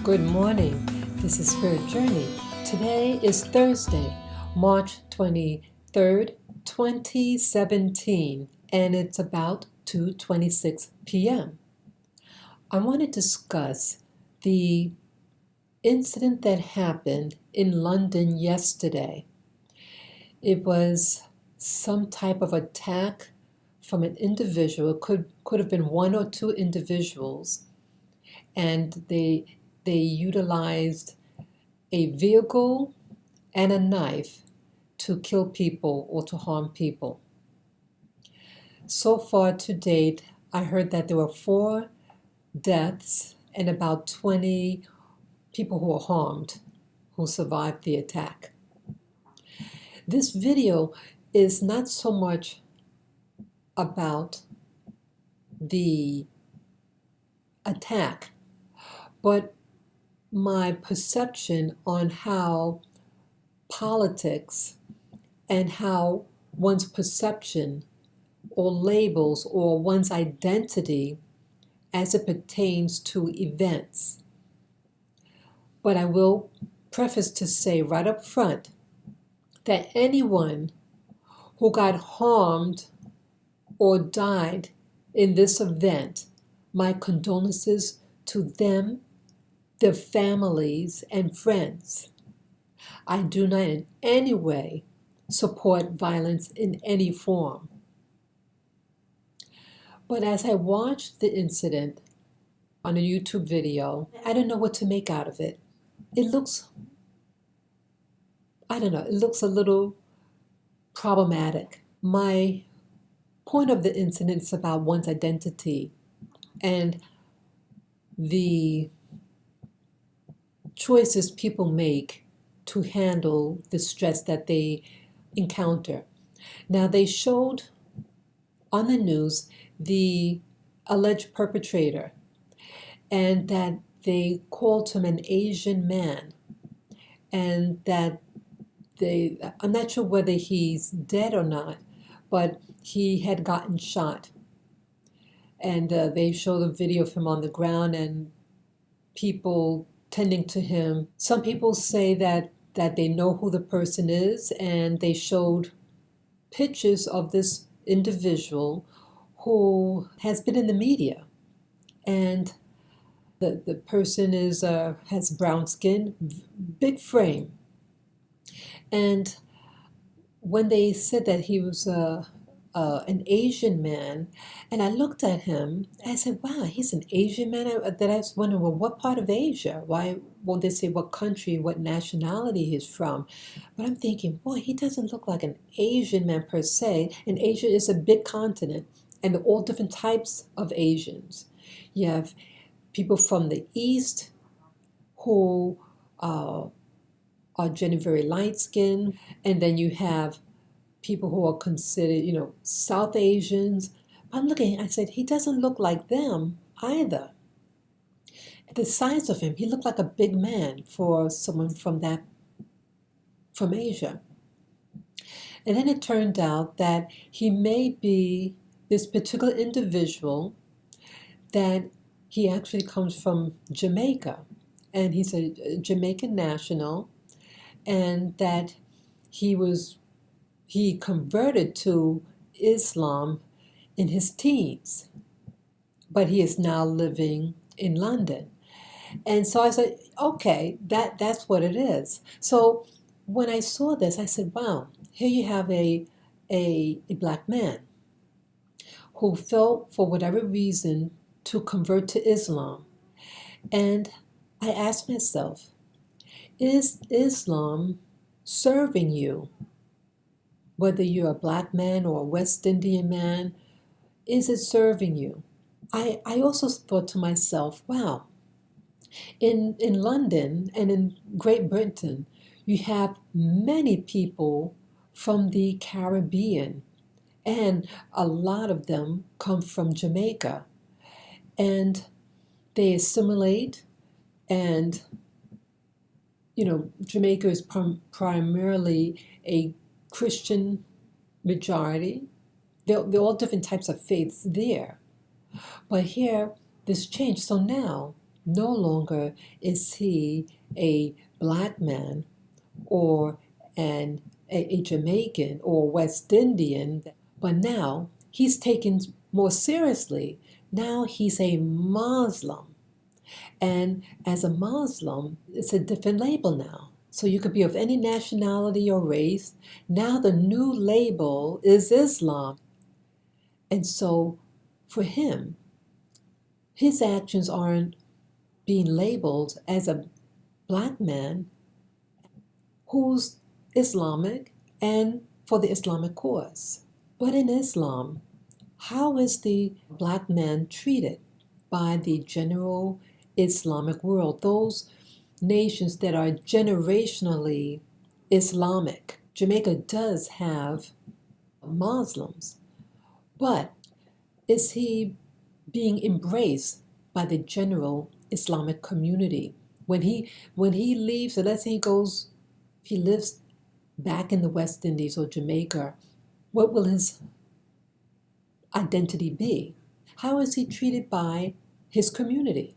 Good morning. This is Spirit Journey. Today is Thursday, March 23rd, 2017, and it's about 2:26 p.m. I want to discuss the incident that happened in London yesterday. It was some type of attack from an individual. It could have been one or two individuals, and they utilized a vehicle and a knife to kill people or to harm people. So far to date, I heard that there were 4 deaths and about 20 people who were harmed who survived the attack. This video is not so much about the attack, but my perception on how politics and how one's perception or labels or one's identity as it pertains to events. But I will preface to say right up front that anyone who got harmed or died in this event, my condolences to them, their families, and friends. I do not in any way support violence in any form. But as I watched the incident on a YouTube video, I don't know what to make out of it. It looks a little problematic. My point of the incident is about one's identity and the choices people make to handle the stress that they encounter. Now, they showed on the news the alleged perpetrator and that they called him an Asian man, and that I'm not sure whether he's dead or not, but he had gotten shot. And they showed a video of him on the ground and people tending to him. Some people say that they know who the person is, and they showed pictures of this individual who has been in the media. And the person has brown skin, big frame. And when they said that he was an Asian man, and I looked at him, I said, wow, he's an Asian man? Then I was wondering, well, what part of Asia? Why won't they say what country, what nationality he's from? But I'm thinking, boy, he doesn't look like an Asian man per se, and Asia is a big continent, and all different types of Asians. You have people from the East who are generally very light-skinned, and then you have people who are considered, South Asians. I'm looking, I said, he doesn't look like them either. The size of him, he looked like a big man for someone from Asia. And then it turned out that he may be this particular individual, that he actually comes from Jamaica, and he's a Jamaican national, and that he converted to Islam in his teens, but he is now living in London. And so I said, okay, that's what it is. So when I saw this, I said, wow, here you have a black man who felt, for whatever reason, to convert to Islam. And I asked myself, is Islam serving you? Whether you're a black man or a West Indian man, is it serving you? I also thought to myself, wow, in London and in Great Britain, you have many people from the Caribbean, and a lot of them come from Jamaica. And they assimilate, and Jamaica is primarily a Christian majority. There are all different types of faiths there. But here, this changed. So now, No longer is he a black man or a Jamaican or West Indian, but now he's taken more seriously. Now he's a Muslim. And as a Muslim, it's a different label now. So you could be of any nationality or race. Now the new label is Islam. And so for him, his actions aren't being labeled as a black man who's Islamic and for the Islamic cause. But in Islam, how is the black man treated by the general Islamic world? Those nations that are generationally Islamic. Jamaica does have Muslims, but is he being embraced by the general Islamic community? When he leaves, so let's say he lives back in the West Indies or Jamaica, what will his identity be? How is he treated by his community?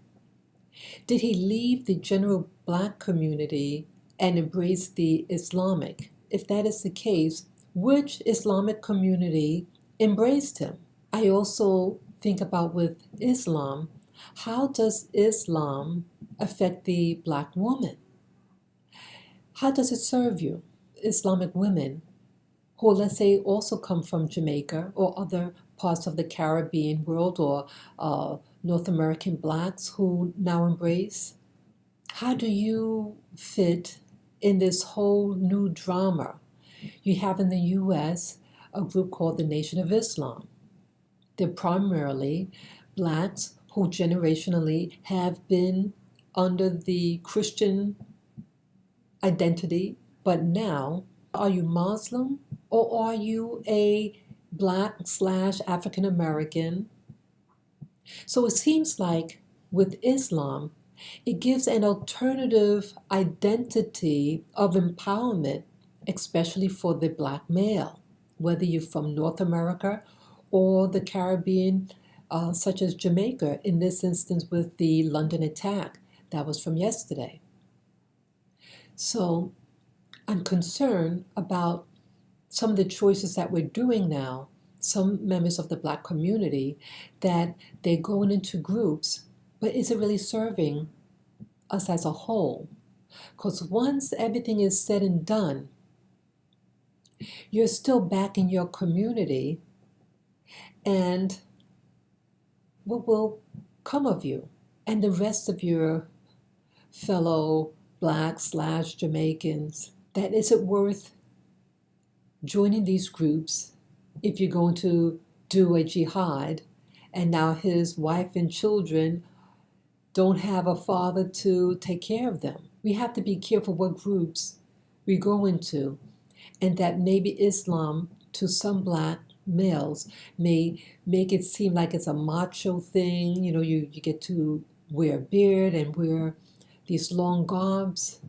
Did he leave the general black community and embrace the Islamic? If that is the case, which Islamic community embraced him? I also think about with Islam, how does Islam affect the black woman? How does it serve you? Islamic women who, let's say, also come from Jamaica or other parts of the Caribbean world or North American blacks who now embrace? How do you fit in this whole new drama? You have in the U.S. a group called the Nation of Islam. They're primarily blacks who generationally have been under the Christian identity, but now, are you Muslim or are you a black/African American? So it seems like with Islam, it gives an alternative identity of empowerment, especially for the black male, whether you're from North America or the Caribbean, such as Jamaica, in this instance with the London attack. That was from yesterday. So I'm concerned about some of the choices that we're doing now, some members of the black community, that they're going into groups, but is it really serving us as a whole? Because once everything is said and done, you're still back in your community, and what will come of you and the rest of your fellow blacks/Jamaicans? That is it worth joining these groups if you're going to do a jihad and now his wife and children don't have a father to take care of them? We have to be careful what groups we go into, and that maybe Islam to some black males may make it seem like it's a macho thing. You know, you get to wear a beard and wear these long garbs.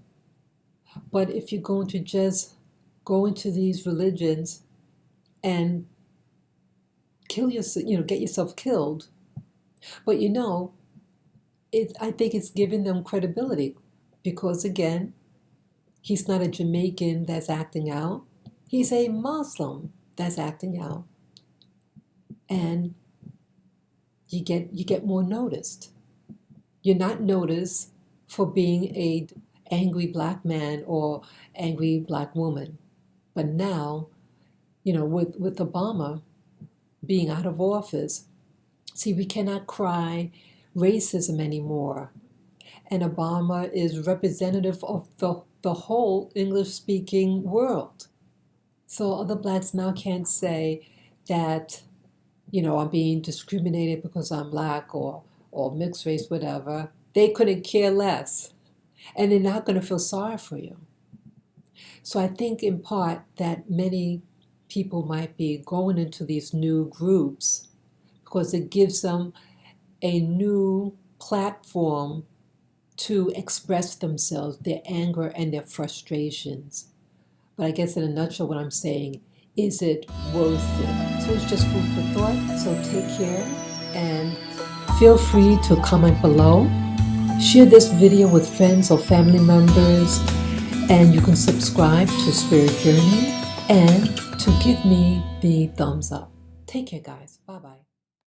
But if you're going to just go into these religions and kill yourself, get yourself killed, but I think it's giving them credibility because, again, he's not a Jamaican that's acting out. He's a Muslim that's acting out. And you get more noticed. You're not noticed for being a angry black man or angry black woman. But now, with Obama being out of office, see, we cannot cry racism anymore. And Obama is representative of the whole English-speaking world. So other blacks now can't say that, I'm being discriminated because I'm black or mixed race, whatever. They couldn't care less. And they're not going to feel sorry for you. So I think in part that many people might be going into these new groups because it gives them a new platform to express themselves, their anger and their frustrations. But I guess in a nutshell, what I'm saying, is it worth it? So it's just food for thought. So take care and feel free to comment below, Share this video with friends or family members, and you can subscribe to Spirit Journey and to give me the thumbs up. Take care, guys. Bye-bye.